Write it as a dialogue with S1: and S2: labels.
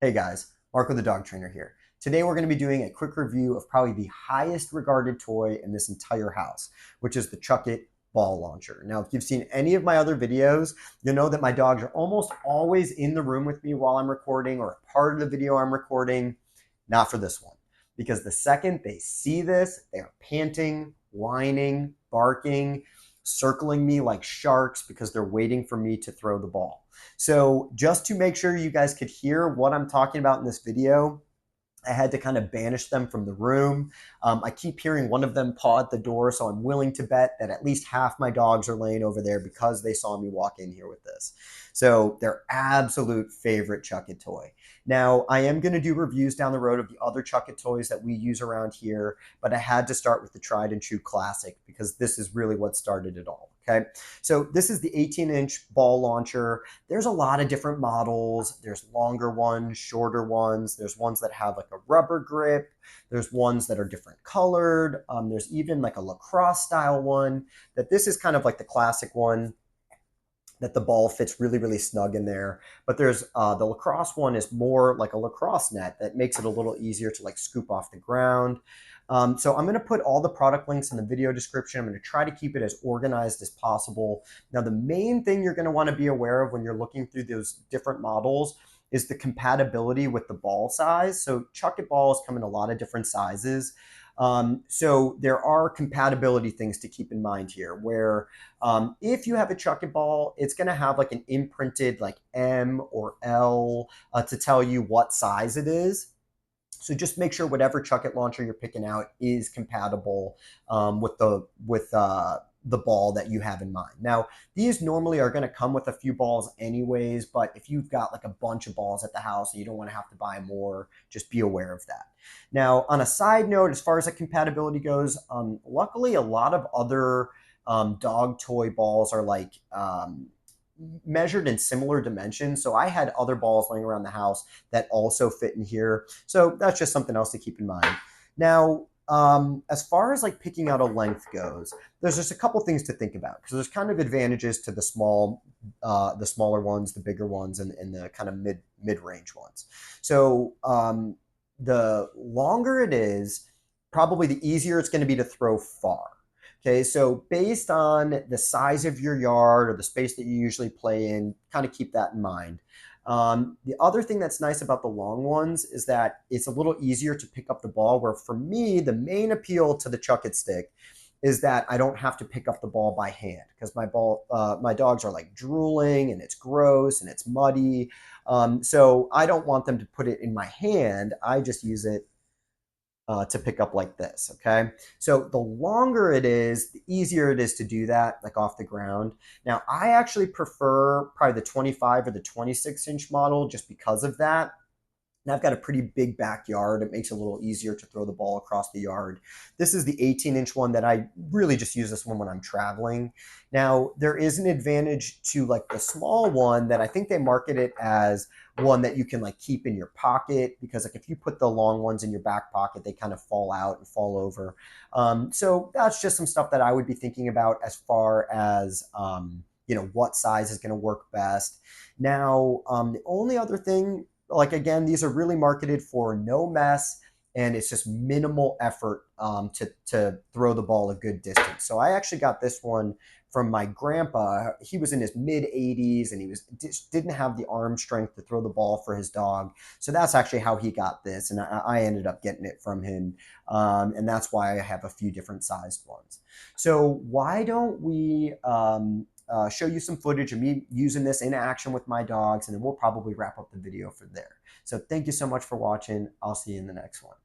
S1: Hey guys, Marco the dog trainer here. Today we're going to be doing a quick review of probably the highest regarded toy in this entire house, which is the Chuckit Ball Launcher. Now, if you've seen any of my other videos, you'll know that my dogs are almost always in the room with me while I'm recording or a part of the video I'm recording. Not for this one, because the second they see this, they are panting, whining, barking, circling me like sharks because they're waiting for me to throw the ball. So just to make sure you guys could hear what I'm talking about in this video, I had to kind of banish them from the room. I keep hearing one of them paw at the door, so I'm willing to bet that at least half my dogs are laying over there because they saw me walk in here with this. So their absolute favorite Chuckit toy. Now, I am going to do reviews down the road of the other Chuckit toys that we use around here, but I had to start with the tried and true classic because this is really what started it all. Okay, so this is the 18-inch ball launcher. There's a lot of different models. There's longer ones, shorter ones. There's ones that have like a rubber grip. There's ones that are different colored. There's even like a lacrosse style one. That this is kind of like the classic one that the ball fits really, really snug in there. But there's the lacrosse one is more like a lacrosse net that makes it a little easier to like scoop off the ground. So I'm going to put all the product links in the video description. I'm going to try to keep it as organized as possible. Now, the main thing you're going to want to be aware of when you're looking through those different models is the compatibility with the ball size. So Chuckit balls come in a lot of different sizes. So there are compatibility things to keep in mind here where if you have a Chuckit ball, it's going to have like an imprinted like M or L to tell you what size it is. So just make sure whatever Chuckit launcher you're picking out is compatible with the ball that you have in mind. Now, these normally are going to come with a few balls anyways, but if you've got like a bunch of balls at the house and you don't want to have to buy more, just be aware of that. Now, on a side note, as far as the compatibility goes, luckily a lot of other dog toy balls are like measured in similar dimensions. So I had other balls laying around the house that also fit in here. So that's just something else to keep in mind. Now, as far as like picking out a length goes, there's just a couple things to think about because there's kind of advantages to the smaller ones, the bigger ones, and the kind of mid-range ones. So the longer it is, probably the easier it's going to be to throw far. Okay, so based on the size of your yard or the space that you usually play in, kind of keep that in mind. The other thing that's nice about the long ones is that it's a little easier to pick up the ball, where for me, the main appeal to the Chuckit stick is that I don't have to pick up the ball by hand because my dogs are like drooling and it's gross and it's muddy. So I don't want them to put it in my hand. I just use it to pick up like this, okay? So the longer it is, the easier it is to do that, like off the ground. Now, I actually prefer probably the 25 or the 26-inch model just because of that. And I've got a pretty big backyard. It makes it a little easier to throw the ball across the yard. This is the 18-inch one that I really just use this one when I'm traveling. Now, there is an advantage to like the small one that I think they market it as one that you can like keep in your pocket because like if you put the long ones in your back pocket, they kind of fall out and fall over. So that's just some stuff that I would be thinking about as far as what size is going to work best. Now, the only other thing, like again, these are really marketed for no mess and it's just minimal effort to throw the ball a good distance. So I actually got this one from my grandpa. He was in his mid 80s and he just didn't have the arm strength to throw the ball for his dog. So that's actually how he got this. And I ended up getting it from him. And that's why I have a few different sized ones. So why don't we show you some footage of me using this in action with my dogs, and then we'll probably wrap up the video from there. So thank you so much for watching. I'll see you in the next one.